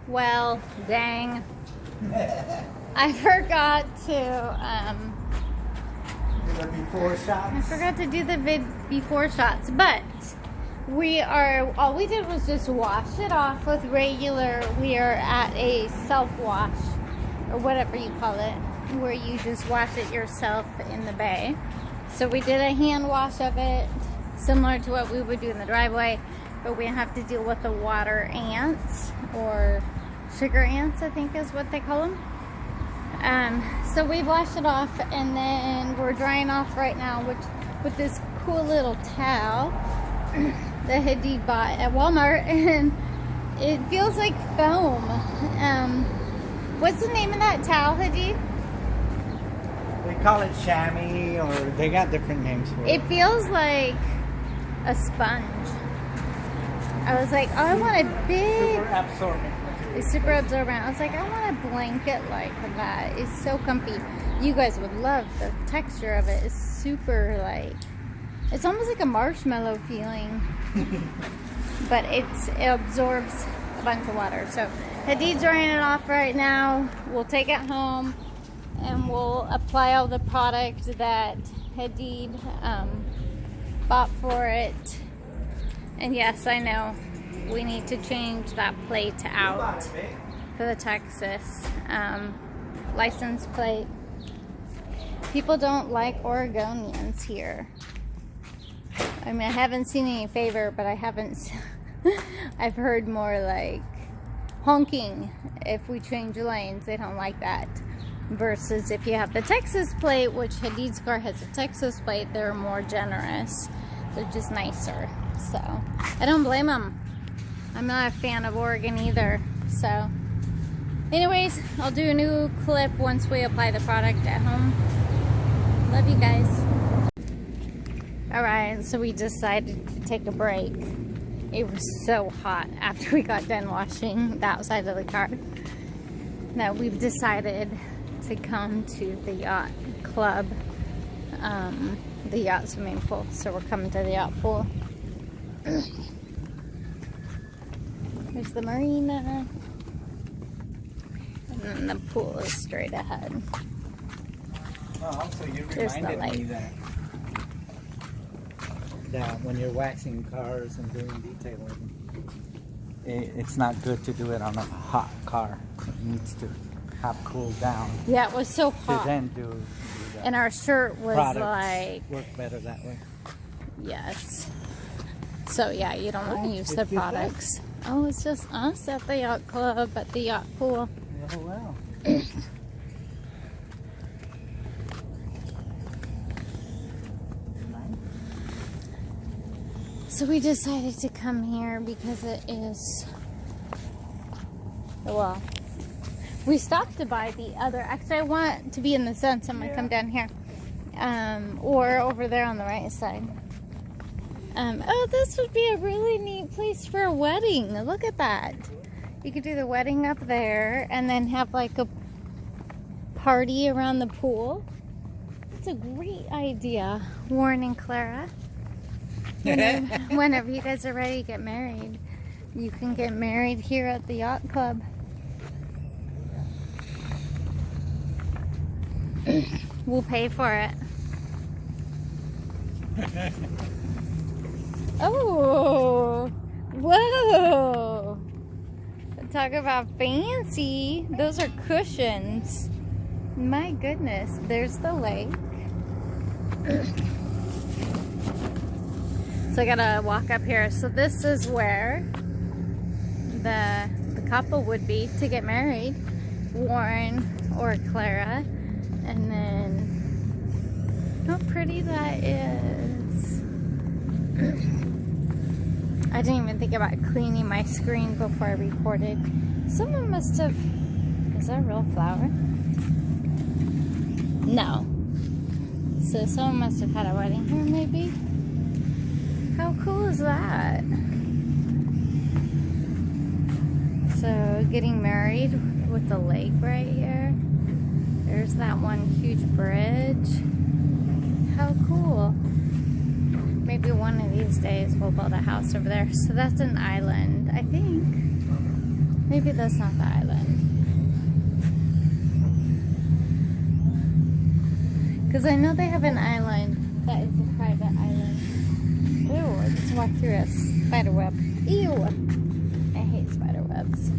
Well, dang. I forgot to, The before shots. I forgot to do the before shots, but all we did was just wash it off with regular, we are at a self-wash, or whatever you call it, where you just wash it yourself in the bay. So we did a hand wash of it, similar to what we would do in the driveway, but we have to deal with the water ants, or sugar ants, I think is what they call them. So we've washed it off, and then we're drying off right now with this cool little towel that Hadid bought at Walmart, and it feels like foam. What's the name of that towel, Hadid? They call it chamois, or they got different names for it. It feels like a sponge. I was like, oh, I want a big... Super absorbent. It's super absorbent. I was like, I want a blanket like that. It's so comfy. You guys would love the texture of it. It's super like, it's almost like a marshmallow feeling. But it absorbs a bunch of water. So Hadid's drying it off right now. We'll take it home and we'll apply all the product that Hadid bought for it. And yes, I know we need to change that plate out for the Texas license plate. People don't like Oregonians here. I mean, I haven't seen any favor, but I haven't. I've heard more like honking if we change lanes. They don't like that. Versus if you have the Texas plate, which Hadid's car has a Texas plate, they're more generous. They're just nicer. So I don't blame them. I'm not a fan of Oregon either. So anyways, I'll do a new clip once we apply the product at home. Love you guys. Alright, so we decided to take a break. It was so hot after we got done washing the outside of the car that we've decided to come to the yacht club, the yacht swimming pool. So we're coming to the yacht pool. There's the marina, and then the pool is straight ahead. Oh, also you There's reminded the me that when you're waxing cars and doing detailing, it's not good to do it on a hot car. It needs to have cooled down. Yeah, it was so hot. To then do that. And our shirt was like... work better that way. Yes. So yeah, you don't want to use the products. Oh, it's just us at the yacht club, at the yacht pool. Oh, wow. So we decided to come here because it is, well, we stopped to buy the other, actually I want to be in the sun, so I'm going to come down here, or over there on the right side. Oh, this would be a really neat place for a wedding. Look at that. You could do the wedding up there and then have like a party around the pool. It's a great idea, Warren and Clara. Whenever you guys are ready to get married, you can get married here at the yacht club. We'll pay for it. Oh, whoa. Talk about fancy. Those are cushions. My goodness, there's the lake. So I gotta walk up here. So this is where the couple would be to get married. Warren or Clara. And then, how pretty that is. I didn't even think about cleaning my screen before I recorded. Someone must have, is that a real flower? No. So someone must have had a wedding here maybe. How cool is that? So getting married with the lake right here. There's that one huge bridge. How cool. Maybe one of these days we'll build a house over there. So that's an island, I think. Maybe that's not the island. Because I know they have an island that is a private island. Ew, I just walked through a spider web. Ew! I hate spider webs.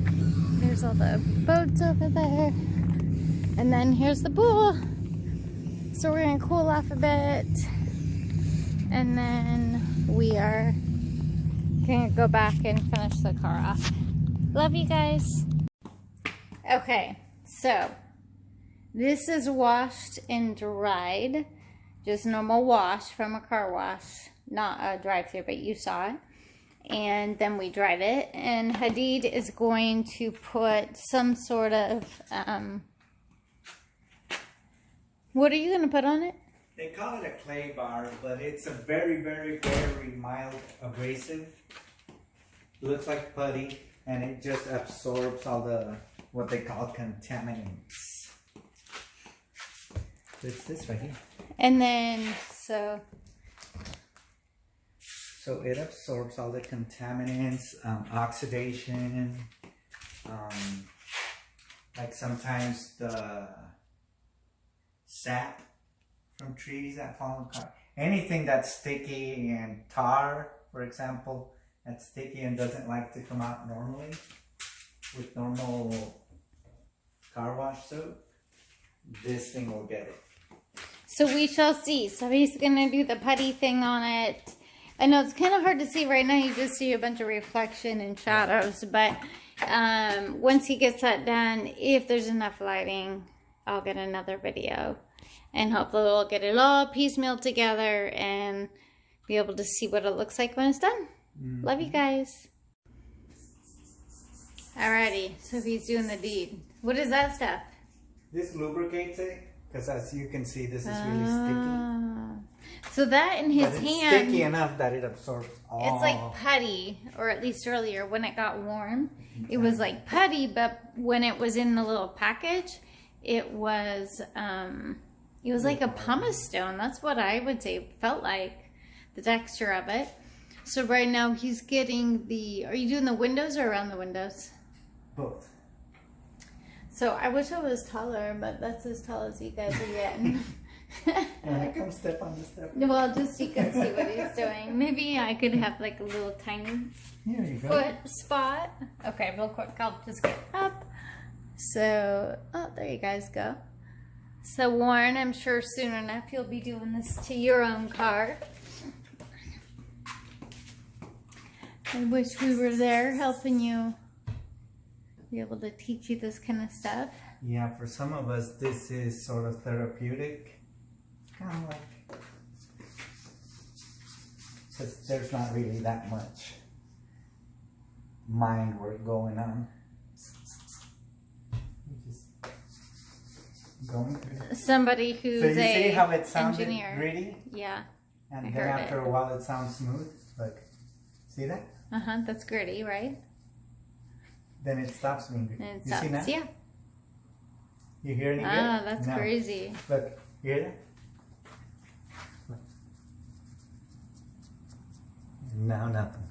There's all the boats over there. And then here's the pool. So we're gonna cool off a bit. And then we are gonna go back and finish the car off. Love you guys. Okay, so this is washed and dried. Just normal wash from a car wash. Not a drive-thru, but you saw it. And then we dried it. And Hadid is going to put some sort of, what are you going to put on it? They call it a clay bar, but it's a very, very, very mild abrasive. Looks like putty, and it just absorbs all the, what they call contaminants. It's this right here. And then, so it absorbs all the contaminants, oxidation, like sometimes the sap from trees that fall in the car. Anything that's sticky and tar, for example, that's sticky and doesn't like to come out normally with normal car wash soap, this thing will get it. So we shall see. So he's going to do the putty thing on it. I know it's kind of hard to see right now. You just see a bunch of reflection and shadows. But once he gets that done, if there's enough lighting, I'll get another video. And hopefully we'll get it all piecemeal together and be able to see what it looks like when it's done. Love you guys. Alrighty, so he's doing the deed. What is that stuff? This lubricates it, because as you can see, this is really sticky. So that in his But it's hand, sticky enough that it absorbs all. it's like putty, or at least earlier when it got warm, it was like putty. But when it was in the little package, it was like a pumice stone. That's what I would say it felt like, the texture of it. So right now he's getting the. Are you doing the windows or around the windows? Both. So I wish I was taller, but that's as tall as you guys are getting. And come step on the step. Well, just so you can see what he's doing. Maybe I could have like a little tiny foot spot. Okay, real quick, I'll just get up. So, oh, there you guys go. So Warren, I'm sure soon enough you'll be doing this to your own car. I wish we were there helping you be able to teach you this kind of stuff. Yeah, for some of us, this is sort of therapeutic. Kind of like, because there's not really that much mind work going on. Just going through. Somebody who's so you see how it sounded engineer. gritty? Yeah. And then after a while it sounds smooth. Look, see that? Uh-huh, that's gritty, right? Then it stops being gritty. And it you stops, see now? yeah. You hear any grit? Ah, that's No. crazy. Look, you hear that? Look. Now nothing.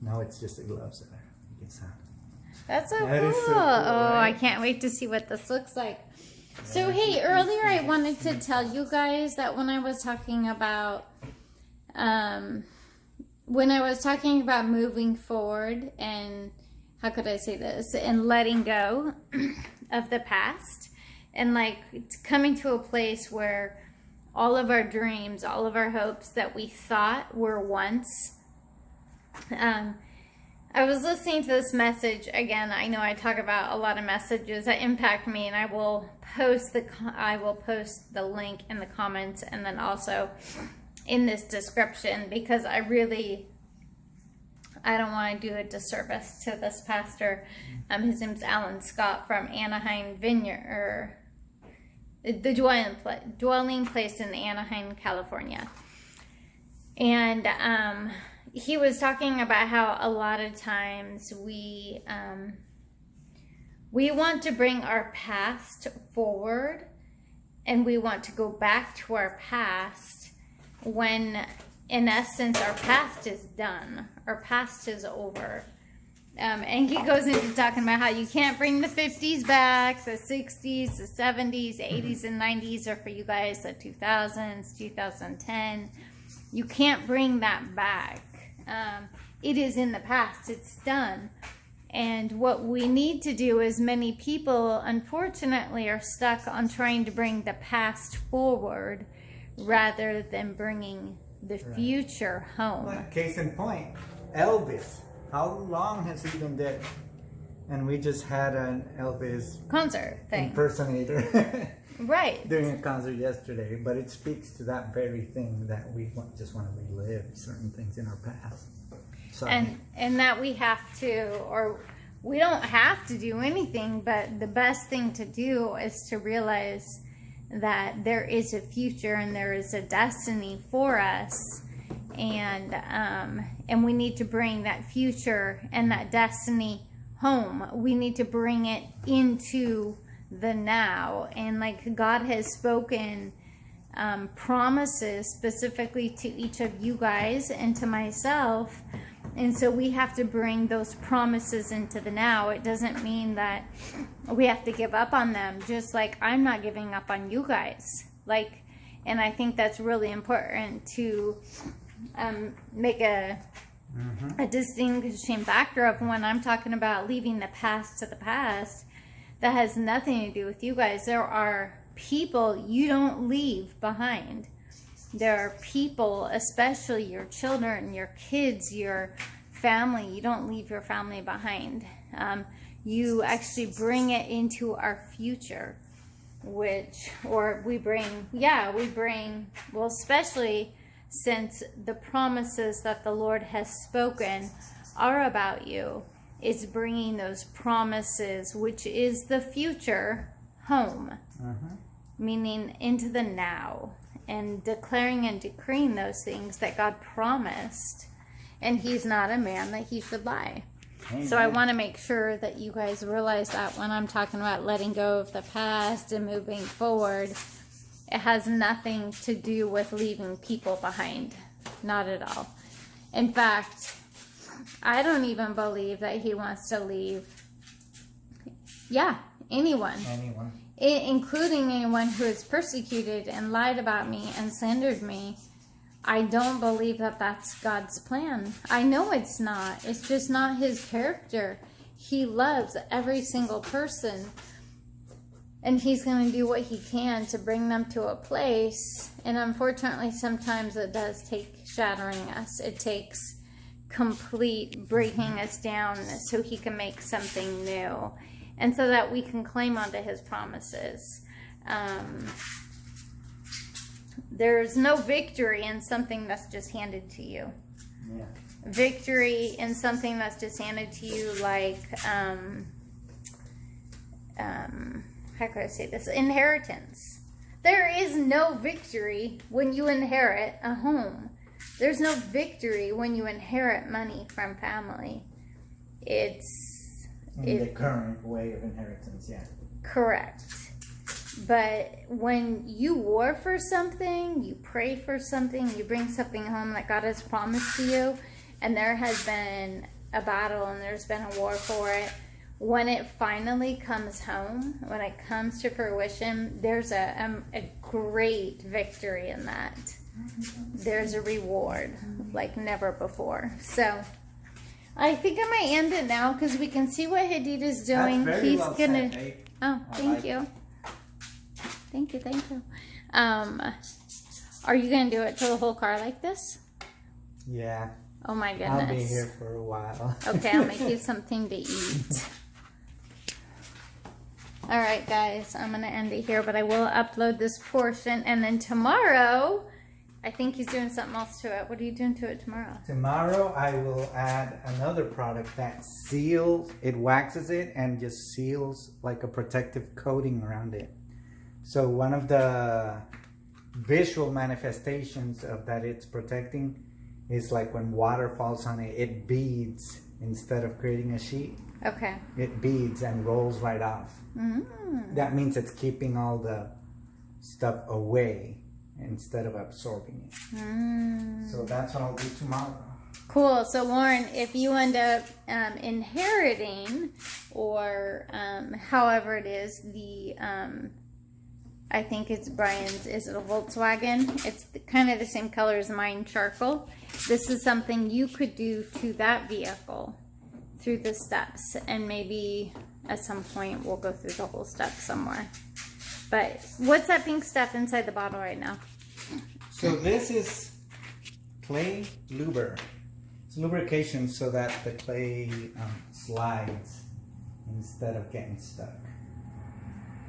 Now it's just the gloves that are making sound. That's so That cool. is so cool, Oh, right? I can't wait to see what this looks like. So, hey, earlier I wanted to tell you guys that when I was talking about, moving forward and, how could I say this, and letting go of the past and like coming to a place where all of our dreams, all of our hopes that we thought were once, I was listening to this message again. I know I talk about a lot of messages that impact me, and I will post the link in the comments and then also in this description, because I don't want to do a disservice to this pastor. His name's Alan Scott from Anaheim Vineyard, or the dwelling place in Anaheim, California. And he was talking about how a lot of times we want to bring our past forward, and we want to go back to our past when in essence our past is done, our past is over. And he goes into talking about how you can't bring the 50s back, the 60s, the 70s, the 80s, and 90s are for you guys, the 2000s, 2010. You can't bring that back. It is in the past. It's done. And what we need to do is, many people, unfortunately, are stuck on trying to bring the past forward rather than bringing the future home. Well, case in point, Elvis. How long has he been dead? And we just had an Elvis concert thing. Impersonator. Right. During a concert yesterday. But it speaks to that very thing, that we just want to relive certain things in our past. So, and that we have to, or we don't have to do anything, but the best thing to do is to realize that there is a future and there is a destiny for us, and we need to bring that future and that destiny home. We need to bring it into the now. And like God has spoken promises specifically to each of you guys and to myself. And so we have to bring those promises into the now. It doesn't mean that we have to give up on them, just like I'm not giving up on you guys. And I think that's really important to make a distinguishing factor of when I'm talking about leaving the past to the past. That has nothing to do with you guys. There are people you don't leave behind. There are people, especially your children, your kids, your family. You don't leave your family behind. You actually bring it into our future, well, especially since the promises that the Lord has spoken are about you, is bringing those promises, which is the future, home, meaning into the now. And declaring and decreeing those things that God promised. And he's not a man that he should lie. Amen. So I want to make sure that you guys realize that when I'm talking about letting go of the past and moving forward, it has nothing to do with leaving people behind. Not at all. In fact, I don't even believe that he wants to leave, anyone. Including anyone who has persecuted and lied about me and slandered me. I don't believe that that's God's plan. I know it's not. It's just not his character. He loves every single person. And he's going to do what he can to bring them to a place. And unfortunately, sometimes it does take shattering us. It takes complete breaking us down so he can make something new. And so that we can claim onto his promises. There's no victory in something that's just handed to you. Yeah. Victory in something that's just handed to you, like, how could I say this? Inheritance. There is no victory when you inherit a home. There's no victory when you inherit money from family. It's the current way of inheritance, yeah. Correct. But when you war for something, you pray for something, you bring something home that God has promised to you, and there has been a battle and there's been a war for it, when it finally comes home, when it comes to fruition, there's a great victory in that. There's a reward like never before. So I think I might end it now because we can see what Hadid is doing. He's well gonna. Said, oh, thank you. Thank you. Are you gonna do it to the whole car like this? Yeah. Oh my goodness. I'll be here for a while. Okay, I'll make you something to eat. Alright guys, I'm gonna end it here, but I will upload this portion, and then tomorrow, I think he's doing something else to it. What are you doing to it tomorrow? Tomorrow I will add another product that seals, it waxes it and just seals like a protective coating around it. So one of the visual manifestations of that it's protecting is like when water falls on it, it beads instead of creating a sheet. Okay. It beads and rolls right off. Mm. That means it's keeping all the stuff away instead of absorbing it. Mm. So that's what I'll do tomorrow. Cool. So Lauren, if you end up inheriting, or however it is, the I think it's Brian's, is it a Volkswagen? It's kind of the same color as mine, charcoal. This is something you could do to that vehicle through the steps, and maybe at some point we'll go through the whole step somewhere. But what's that pink stuff inside the bottle right now? So this is clay luber. It's lubrication so that the clay slides instead of getting stuck.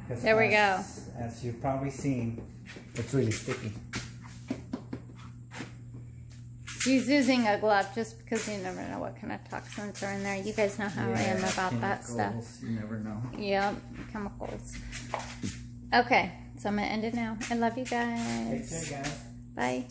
There we go. As you've probably seen, it's really sticky. She's using a glove just because you never know what kind of toxins are in there. You guys know how I am about that stuff. You never know. Yep, chemicals. Okay, so I'm going to end it now. I love you guys. Take care, guys. Bye.